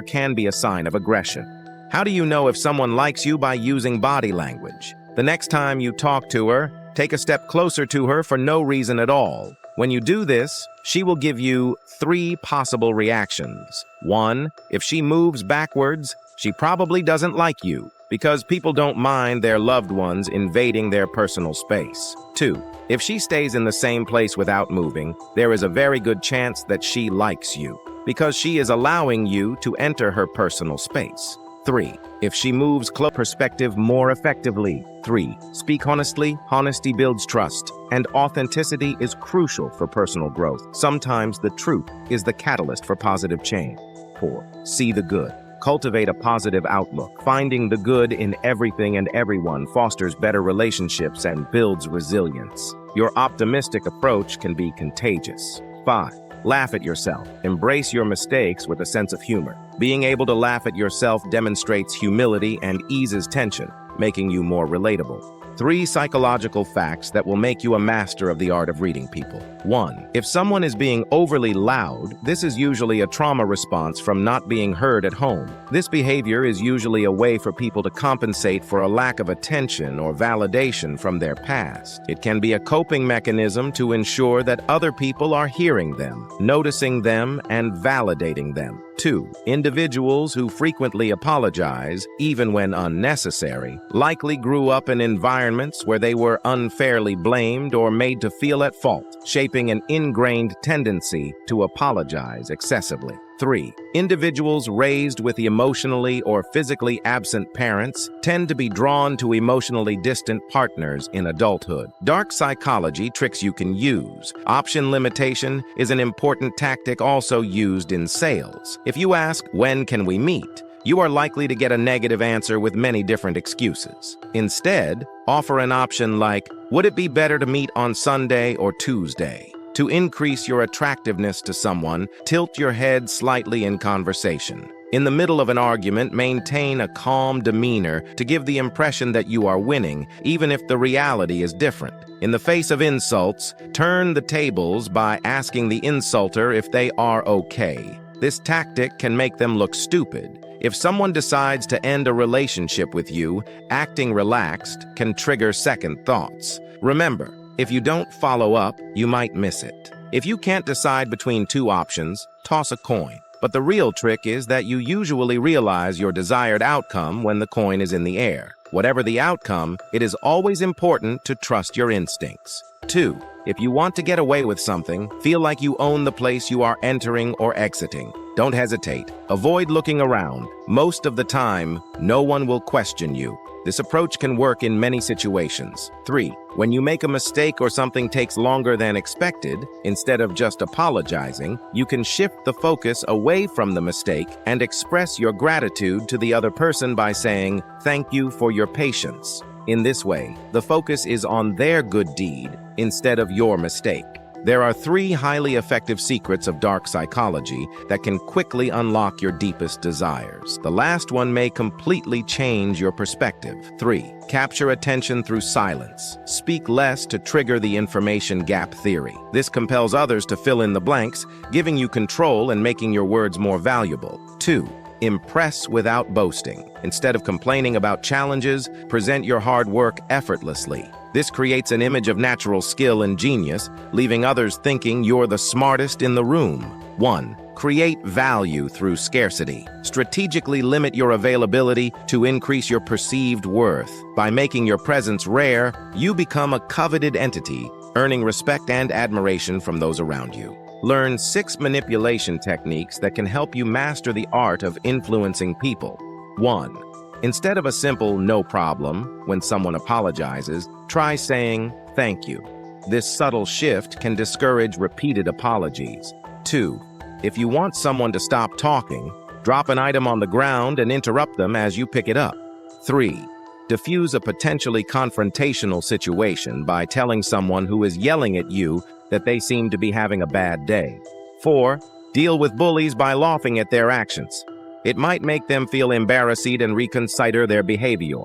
can be a sign of aggression. How do you know if someone likes you? By using body language. The next time you talk to her, take a step closer to her for no reason at all. When you do this, she will give you 3 possible reactions. 1. If she moves backwards, she probably doesn't like you, because people don't mind their loved ones invading their personal space. 2. If she stays in the same place without moving, there is a very good chance that she likes you, because she is allowing you to enter her personal space. 3. If she moves close perspective more effectively. 3. Speak honestly. Honesty builds trust, and authenticity is crucial for personal growth. Sometimes the truth is the catalyst for positive change. 4. See the good. Cultivate a positive outlook. Finding the good in everything and everyone fosters better relationships and builds resilience. Your optimistic approach can be contagious. 5. Laugh at yourself. Embrace your mistakes with a sense of humor. Being able to laugh at yourself demonstrates humility and eases tension, making you more relatable. 3 psychological facts that will make you a master of the art of reading people. 1. If someone is being overly loud, this is usually a trauma response from not being heard at home. This behavior is usually a way for people to compensate for a lack of attention or validation from their past. It can be a coping mechanism to ensure that other people are hearing them, noticing them, and validating them. 2. Individuals who frequently apologize, even when unnecessary, likely grew up in environments where they were unfairly blamed or made to feel at fault, shaping an ingrained tendency to apologize excessively. 3. Individuals raised with emotionally or physically absent parents tend to be drawn to emotionally distant partners in adulthood. Dark psychology tricks you can use. Option limitation is an important tactic also used in sales. If you ask, "When can we meet?" you are likely to get a negative answer with many different excuses. Instead, offer an option like, "Would it be better to meet on Sunday or Tuesday?" To increase your attractiveness to someone, tilt your head slightly in conversation. In the middle of an argument, maintain a calm demeanor to give the impression that you are winning, even if the reality is different. In the face of insults, turn the tables by asking the insulter if they are okay. This tactic can make them look stupid. If someone decides to end a relationship with you, acting relaxed can trigger second thoughts. Remember, if you don't follow up, you might miss it. If you can't decide between 2 options, toss a coin. But the real trick is that you usually realize your desired outcome when the coin is in the air. Whatever the outcome, it is always important to trust your instincts. 2. If you want to get away with something, feel like you own the place you are entering or exiting. Don't hesitate. Avoid looking around. Most of the time, no one will question you. This approach can work in many situations. 3. When you make a mistake or something takes longer than expected, instead of just apologizing, you can shift the focus away from the mistake and express your gratitude to the other person by saying, "Thank you for your patience." In this way, the focus is on their good deed instead of your mistake. There are 3 highly effective secrets of dark psychology that can quickly unlock your deepest desires. The last one may completely change your perspective. 3. Capture attention through silence. Speak less to trigger the information gap theory. This compels others to fill in the blanks, giving you control and making your words more valuable. 2. Impress without boasting. Instead of complaining about challenges, present your hard work effortlessly. This creates an image of natural skill and genius, leaving others thinking you're the smartest in the room. 1. Create value through scarcity. Strategically limit your availability to increase your perceived worth. By making your presence rare, you become a coveted entity, earning respect and admiration from those around you. Learn 6 manipulation techniques that can help you master the art of influencing people. 1. Instead of a simple "no problem" when someone apologizes, try saying "thank you." This subtle shift can discourage repeated apologies. 2. If you want someone to stop talking, drop an item on the ground and interrupt them as you pick it up. 3. Diffuse a potentially confrontational situation by telling someone who is yelling at you that they seem to be having a bad day. 4. Deal with bullies by laughing at their actions. It might make them feel embarrassed and reconsider their behavior.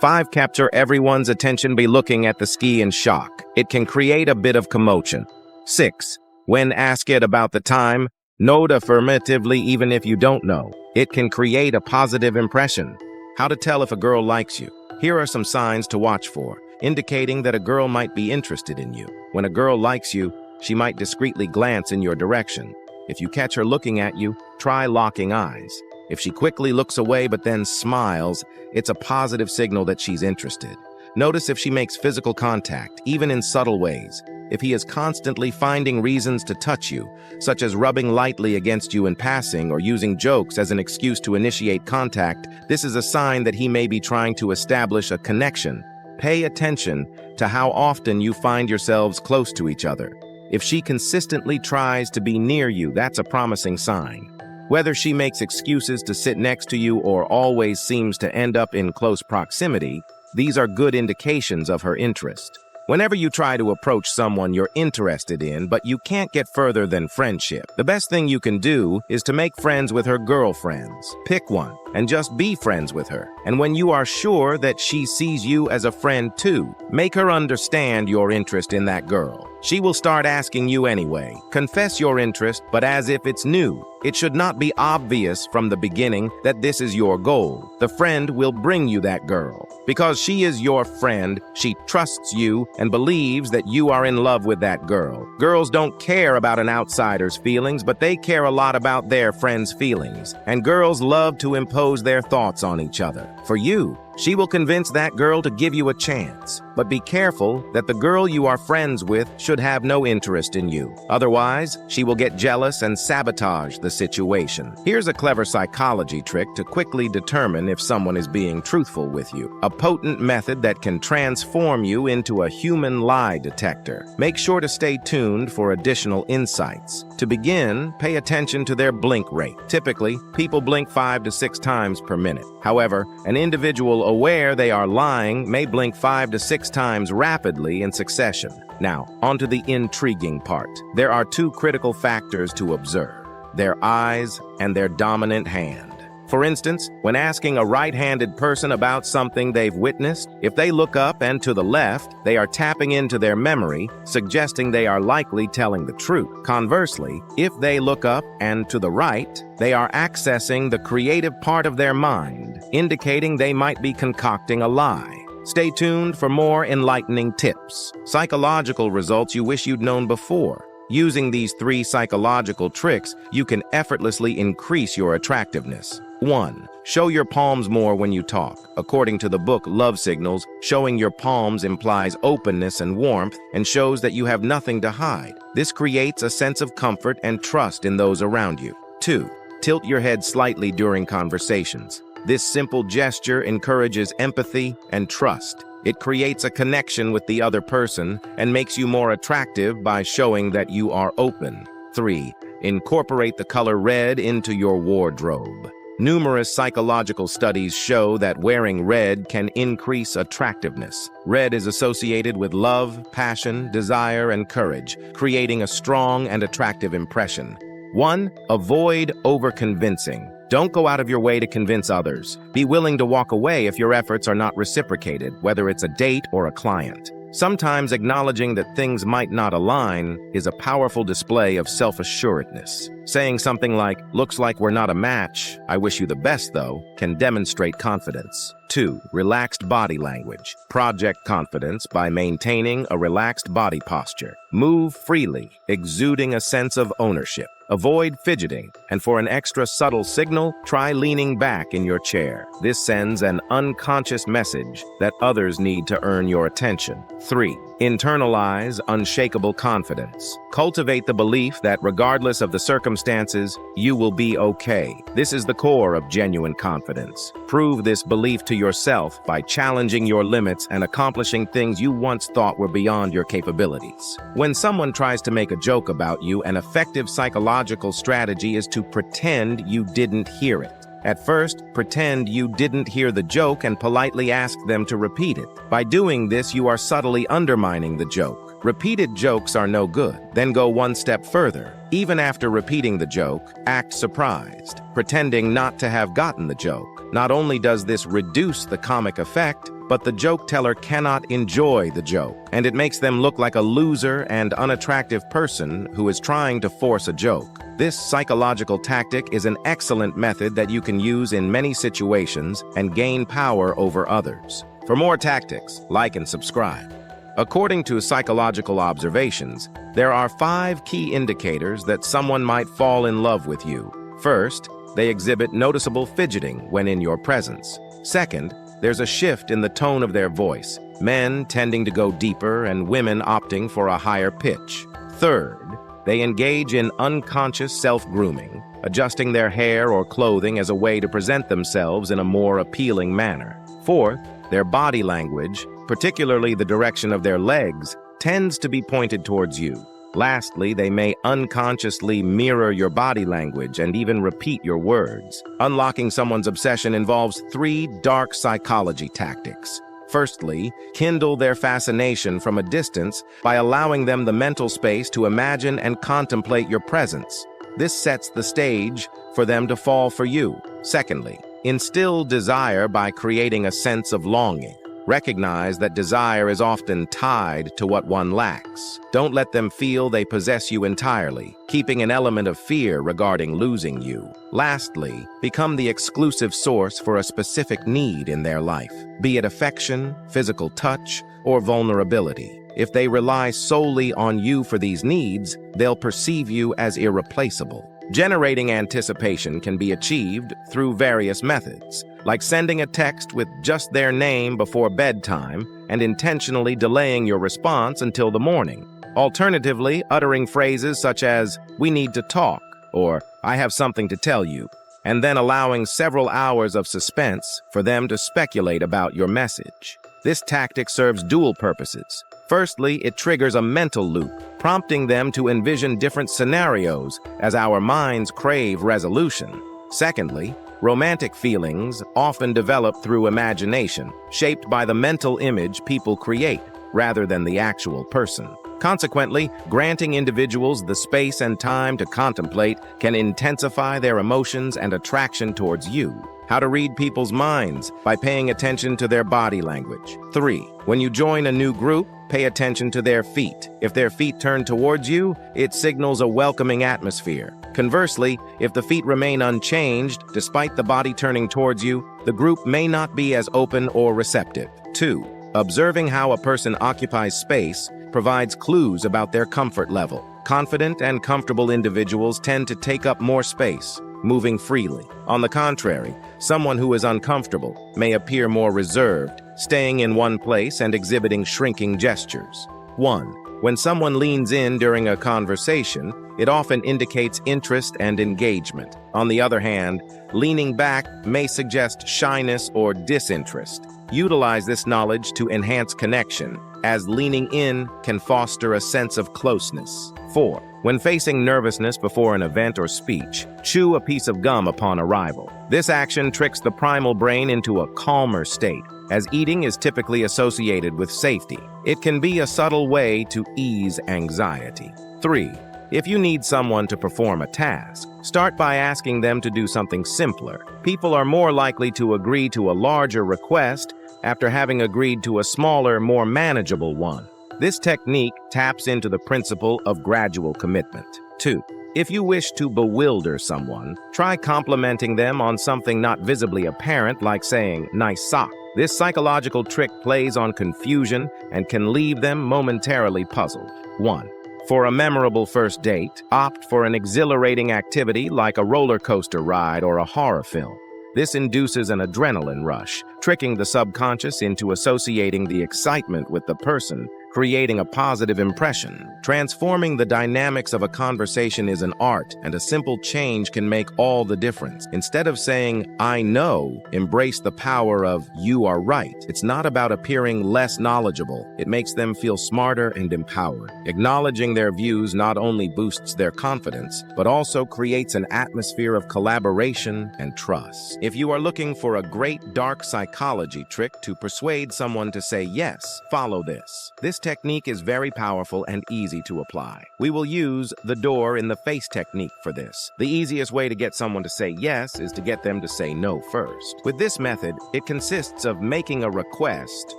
5. Capture everyone's attention by looking at the ski in shock. It can create a bit of commotion. 6. When asked about the time, note affirmatively even if you don't know. It can create a positive impression. How to tell if a girl likes you. Here are some signs to watch for, indicating that a girl might be interested in you. When a girl likes you, she might discreetly glance in your direction. If you catch her looking at you, try locking eyes. If she quickly looks away but then smiles, it's a positive signal that she's interested. Notice if she makes physical contact, even in subtle ways. If he is constantly finding reasons to touch you, such as rubbing lightly against you in passing or using jokes as an excuse to initiate contact, this is a sign that he may be trying to establish a connection. Pay attention to how often you find yourselves close to each other. If she consistently tries to be near you, that's a promising sign. Whether she makes excuses to sit next to you or always seems to end up in close proximity, these are good indications of her interest. Whenever you try to approach someone you're interested in, but you can't get further than friendship, the best thing you can do is to make friends with her girlfriends. Pick one and just be friends with her. And when you are sure that she sees you as a friend too, make her understand your interest in that girl. She will start asking you anyway. Confess your interest, but as if it's new. It should not be obvious from the beginning that this is your goal. The friend will bring you that girl. Because she is your friend, she trusts you and believes that you are in love with that girl. Girls don't care about an outsider's feelings, but they care a lot about their friend's feelings. And girls love to impose their thoughts on each other. For you, she will convince that girl to give you a chance. But be careful that the girl you are friends with should have no interest in you. Otherwise, she will get jealous and sabotage the situation. Here's a clever psychology trick to quickly determine if someone is being truthful with you. A potent method that can transform you into a human lie detector. Make sure to stay tuned for additional insights. To begin, pay attention to their blink rate. Typically, people blink 5 to 6 times per minute. However, an individual aware they are lying may blink 5 to 6 times rapidly in succession. Now, onto the intriguing part. There are 2 critical factors to observe: their eyes and their dominant hand. For instance, when asking a right-handed person about something they've witnessed, if they look up and to the left, they are tapping into their memory, suggesting they are likely telling the truth. Conversely, if they look up and to the right, they are accessing the creative part of their mind, indicating they might be concocting a lie. Stay tuned for more enlightening tips. Psychological results you wish you'd known before. Using these 3 psychological tricks, you can effortlessly increase your attractiveness. 1. Show your palms more when you talk. According to the book Love Signals, showing your palms implies openness and warmth and shows that you have nothing to hide. This creates a sense of comfort and trust in those around you. 2. Tilt your head slightly during conversations. This simple gesture encourages empathy and trust. It creates a connection with the other person and makes you more attractive by showing that you are open. 3. Incorporate the color red into your wardrobe. Numerous psychological studies show that wearing red can increase attractiveness. Red is associated with love, passion, desire, and courage, creating a strong and attractive impression. 1. Avoid over-convincing. Don't go out of your way to convince others. Be willing to walk away if your efforts are not reciprocated, whether it's a date or a client. Sometimes acknowledging that things might not align is a powerful display of self-assuredness. Saying something like, "Looks like we're not a match, I wish you the best though," can demonstrate confidence. 2. Relaxed body language. Project confidence by maintaining a relaxed body posture. Move freely, exuding a sense of ownership. Avoid fidgeting, and for an extra subtle signal, try leaning back in your chair. This sends an unconscious message that others need to earn your attention. 3. Internalize unshakable confidence. Cultivate the belief that regardless of the circumstances, you will be okay. This is the core of genuine confidence. Prove this belief to yourself by challenging your limits and accomplishing things you once thought were beyond your capabilities. When someone tries to make a joke about you, an effective psychological strategy is to pretend you didn't hear it. At first, pretend you didn't hear the joke and politely ask them to repeat it. By doing this, you are subtly undermining the joke. Repeated jokes are no good. Then go one step further. Even after repeating the joke, act surprised, pretending not to have gotten the joke. Not only does this reduce the comic effect, but the joke teller cannot enjoy the joke, and it makes them look like a loser and unattractive person who is trying to force a joke. This psychological tactic is an excellent method that you can use in many situations and gain power over others. For more tactics, like and subscribe. According to psychological observations, there are 5 key indicators that someone might fall in love with you. First, they exhibit noticeable fidgeting when in your presence. Second, there's a shift in the tone of their voice, men tending to go deeper and women opting for a higher pitch. Third, they engage in unconscious self-grooming, adjusting their hair or clothing as a way to present themselves in a more appealing manner. Fourth, their body language, particularly the direction of their legs, tends to be pointed towards you. Lastly, they may unconsciously mirror your body language and even repeat your words. Unlocking someone's obsession involves 3 dark psychology tactics. Firstly, kindle their fascination from a distance by allowing them the mental space to imagine and contemplate your presence. This sets the stage for them to fall for you. Secondly, instill desire by creating a sense of longing. Recognize that desire is often tied to what one lacks. Don't let them feel they possess you entirely, keeping an element of fear regarding losing you. Lastly, become the exclusive source for a specific need in their life, be it affection, physical touch, or vulnerability. If they rely solely on you for these needs, they'll perceive you as irreplaceable. Generating anticipation can be achieved through various methods, like sending a text with just their name before bedtime and intentionally delaying your response until the morning. Alternatively, uttering phrases such as, "We need to talk," or "I have something to tell you," and then allowing several hours of suspense for them to speculate about your message. This tactic serves dual purposes. Firstly, it triggers a mental loop, prompting them to envision different scenarios as our minds crave resolution. Secondly, romantic feelings often develop through imagination, shaped by the mental image people create, rather than the actual person. Consequently, granting individuals the space and time to contemplate can intensify their emotions and attraction towards you. How to read people's minds by paying attention to their body language. 3. When you join a new group, pay attention to their feet. If their feet turn towards you, it signals a welcoming atmosphere. Conversely, if the feet remain unchanged, despite the body turning towards you, the group may not be as open or receptive. 2. Observing how a person occupies space provides clues about their comfort level. Confident and comfortable individuals tend to take up more space, moving freely. On the contrary, someone who is uncomfortable may appear more reserved, staying in one place and exhibiting shrinking gestures. 1. When someone leans in during a conversation, it often indicates interest and engagement. On the other hand, leaning back may suggest shyness or disinterest. Utilize this knowledge to enhance connection, as leaning in can foster a sense of closeness. 4. When facing nervousness before an event or speech, chew a piece of gum upon arrival. This action tricks the primal brain into a calmer state, as eating is typically associated with safety. It can be a subtle way to ease anxiety. 3. If you need someone to perform a task, start by asking them to do something simpler. People are more likely to agree to a larger request after having agreed to a smaller, more manageable one. This technique taps into the principle of gradual commitment. 2. If you wish to bewilder someone, try complimenting them on something not visibly apparent, like saying, "Nice sock." This psychological trick plays on confusion and can leave them momentarily puzzled. 1. For a memorable first date, opt for an exhilarating activity like a roller coaster ride or a horror film. This induces an adrenaline rush, tricking the subconscious into associating the excitement with the person, creating a positive impression. Transforming the dynamics of a conversation is an art, and a simple change can make all the difference. Instead of saying, "I know," embrace the power of "you are right." It's not about appearing less knowledgeable. It makes them feel smarter and empowered. Acknowledging their views not only boosts their confidence, but also creates an atmosphere of collaboration and trust. If you are looking for a great dark psychology psychology trick to persuade someone to say yes. Follow this. This technique is very powerful and easy to apply. We will use the door in the face technique for this. The easiest way to get someone to say yes is to get them to say no first. With this method, it consists of making a request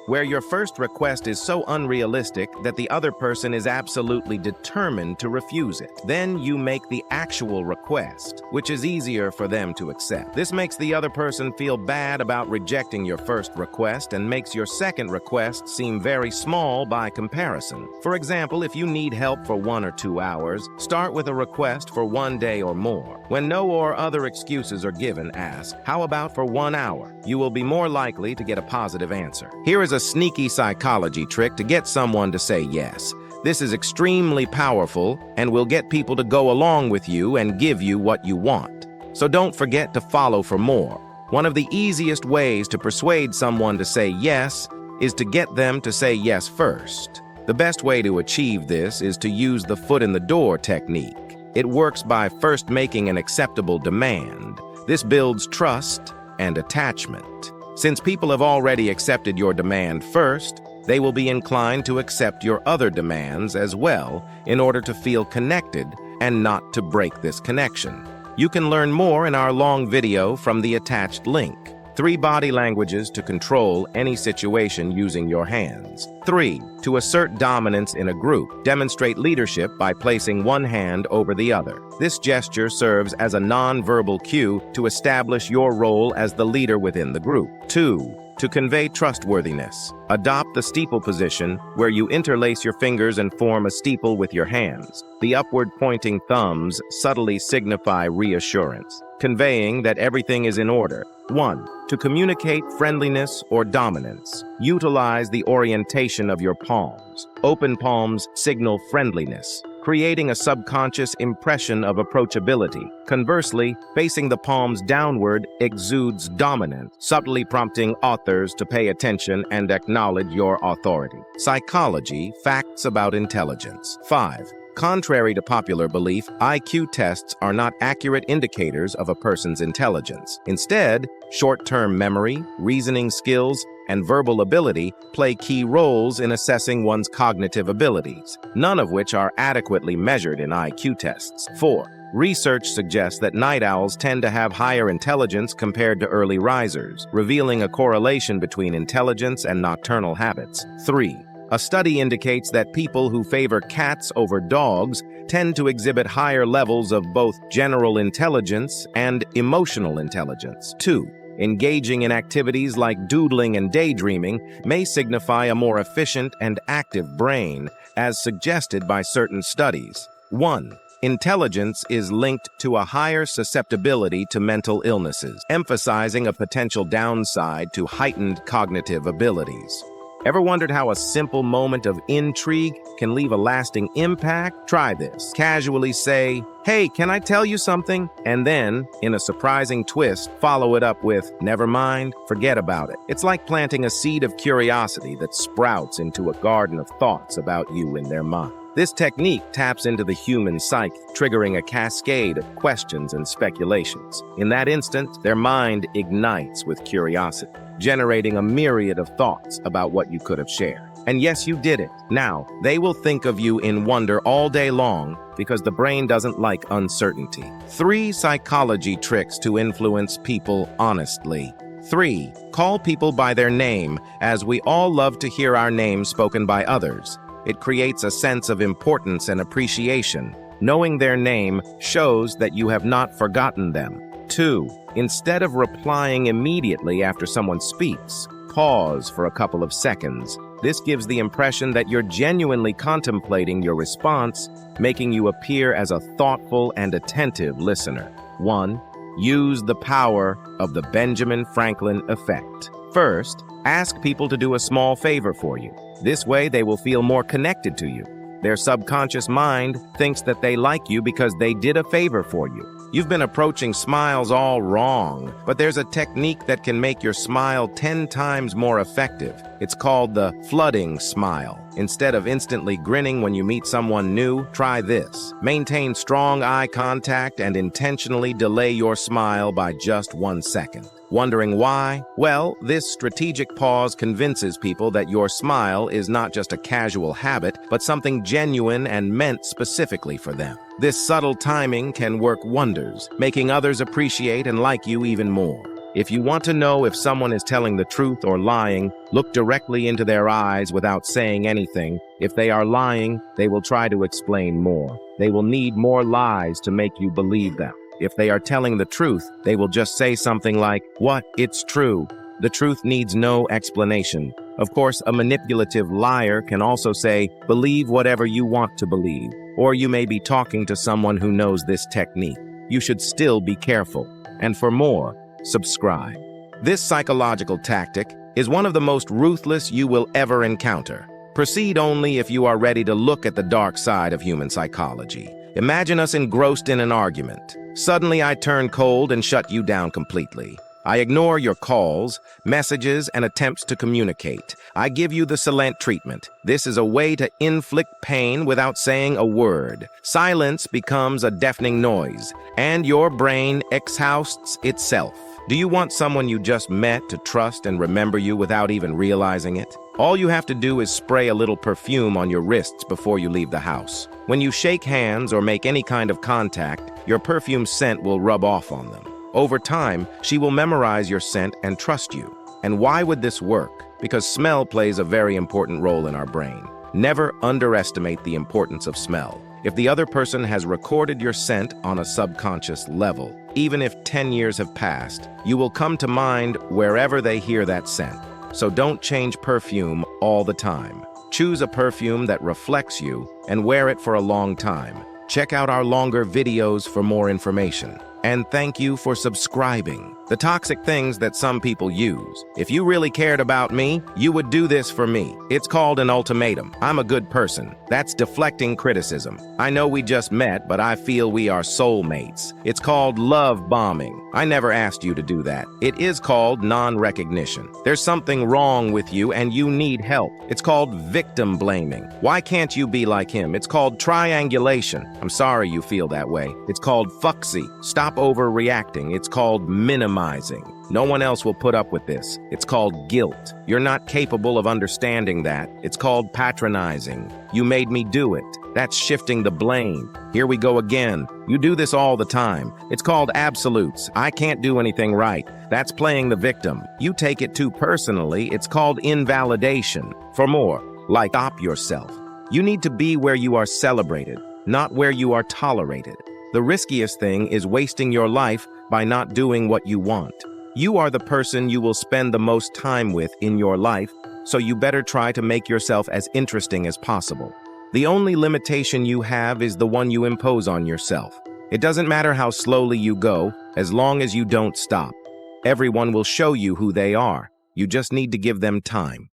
where your first request is so unrealistic that the other person is absolutely determined to refuse it. Then you make the actual request, which is easier for them to accept. This makes the other person feel bad about rejecting your first request and makes your second request seem very small by comparison. For example, if you need help for 1 or 2 hours, start with a request for 1 day or more. When no or other excuses are given, ask, "How about for 1 hour?" You will be more likely to get a positive answer. Here is a sneaky psychology trick to get someone to say yes. This is extremely powerful and will get people to go along with you and give you what you want. So don't forget to follow for more. One of the easiest ways to persuade someone to say yes is to get them to say yes first. The best way to achieve this is to use the foot in the door technique. It works by first making an acceptable demand. This builds trust and attachment. Since people have already accepted your demand first, they will be inclined to accept your other demands as well in order to feel connected and not to break this connection. You can learn more in our long video from the attached link. 3 body languages to control any situation using your hands. 3. To assert dominance in a group. Demonstrate leadership by placing one hand over the other. This gesture serves as a non-verbal cue to establish your role as the leader within the group. 2. To convey trustworthiness. Adopt the steeple position, where you interlace your fingers and form a steeple with your hands. The upward-pointing thumbs subtly signify reassurance, conveying that everything is in order. 1. To communicate friendliness or dominance. Utilize the orientation of your palms. Open palms signal friendliness, creating a subconscious impression of approachability. Conversely, facing the palms downward exudes dominance, subtly prompting authors to pay attention and acknowledge your authority. Psychology, facts about intelligence. 5. Contrary to popular belief, IQ tests are not accurate indicators of a person's intelligence. Instead, short-term memory, reasoning skills, and verbal ability play key roles in assessing one's cognitive abilities, none of which are adequately measured in IQ tests. 4. Research suggests that night owls tend to have higher intelligence compared to early risers, revealing a correlation between intelligence and nocturnal habits. 3. A study indicates that people who favor cats over dogs tend to exhibit higher levels of both general intelligence and emotional intelligence. 2. Engaging in activities like doodling and daydreaming may signify a more efficient and active brain, as suggested by certain studies. 1. Intelligence is linked to a higher susceptibility to mental illnesses, emphasizing a potential downside to heightened cognitive abilities. Ever wondered how a simple moment of intrigue can leave a lasting impact? Try this. Casually say, "Hey, can I tell you something?" And then, in a surprising twist, follow it up with, "Never mind, forget about it." It's like planting a seed of curiosity that sprouts into a garden of thoughts about you in their mind. This technique taps into the human psyche, triggering a cascade of questions and speculations. In that instant, their mind ignites with curiosity, generating a myriad of thoughts about what you could have shared. And yes, you did it. Now, they will think of you in wonder all day long because the brain doesn't like uncertainty. 3 psychology tricks to influence people honestly. 3. Call people by their name, as we all love to hear our name spoken by others. It creates a sense of importance and appreciation. Knowing their name shows that you have not forgotten them. 2. Instead of replying immediately after someone speaks, pause for a couple of seconds. This gives the impression that you're genuinely contemplating your response, making you appear as a thoughtful and attentive listener. 1. Use the power of the Benjamin Franklin effect. First, ask people to do a small favor for you. This way, they will feel more connected to you. Their subconscious mind thinks that they like you because they did a favor for you. You've been approaching smiles all wrong, but there's a technique that can make your smile 10 times more effective. It's called the flooding smile. Instead of instantly grinning when you meet someone new, try this. Maintain strong eye contact and intentionally delay your smile by just 1 second. Wondering why? Well, this strategic pause convinces people that your smile is not just a casual habit, but something genuine and meant specifically for them. This subtle timing can work wonders, making others appreciate and like you even more. If you want to know if someone is telling the truth or lying, look directly into their eyes without saying anything. If they are lying, they will try to explain more. They will need more lies to make you believe them. If they are telling the truth, they will just say something like, "What? It's true." The truth needs no explanation. Of course, a manipulative liar can also say, "Believe whatever you want to believe." Or you may be talking to someone who knows this technique. You should still be careful. And for more, subscribe. This psychological tactic is one of the most ruthless you will ever encounter. Proceed only if you are ready to look at the dark side of human psychology. Imagine us engrossed in an argument. Suddenly I turn cold and shut you down completely. I ignore your calls, messages, and attempts to communicate. I give you the silent treatment. This is a way to inflict pain without saying a word. Silence becomes a deafening noise, and your brain exhausts itself. Do you want someone you just met to trust and remember you without even realizing it? All you have to do is spray a little perfume on your wrists before you leave the house. When you shake hands or make any kind of contact, your perfume scent will rub off on them. Over time, she will memorize your scent and trust you. And why would this work? Because smell plays a very important role in our brain. Never underestimate the importance of smell. If the other person has recorded your scent on a subconscious level, even if 10 years have passed, you will come to mind wherever they hear that scent. So don't change perfume all the time. Choose a perfume that reflects you and wear it for a long time. Check out our longer videos for more information. And thank you for subscribing. The toxic things that some people use. If you really cared about me, you would do this for me. It's called an ultimatum. I'm a good person. That's deflecting criticism. I know we just met, but I feel we are soulmates. It's called love bombing. I never asked you to do that. It is called non-recognition. There's something wrong with you and you need help. It's called victim blaming. Why can't you be like him? It's called triangulation. I'm sorry you feel that way. It's called fucksy. Stop overreacting. It's called minimizing. No one else will put up with this. It's called guilt. You're not capable of understanding that. It's called patronizing. You made me do it. That's shifting the blame. Here we go again. You do this all the time. It's called absolutes. I can't do anything right. That's playing the victim. You take it too personally. It's called invalidation. For more, stop yourself. You need to be where you are celebrated, not where you are tolerated. The riskiest thing is wasting your life by not doing what you want. You are the person you will spend the most time with in your life, so you better try to make yourself as interesting as possible. The only limitation you have is the one you impose on yourself. It doesn't matter how slowly you go, as long as you don't stop. Everyone will show you who they are. You just need to give them time.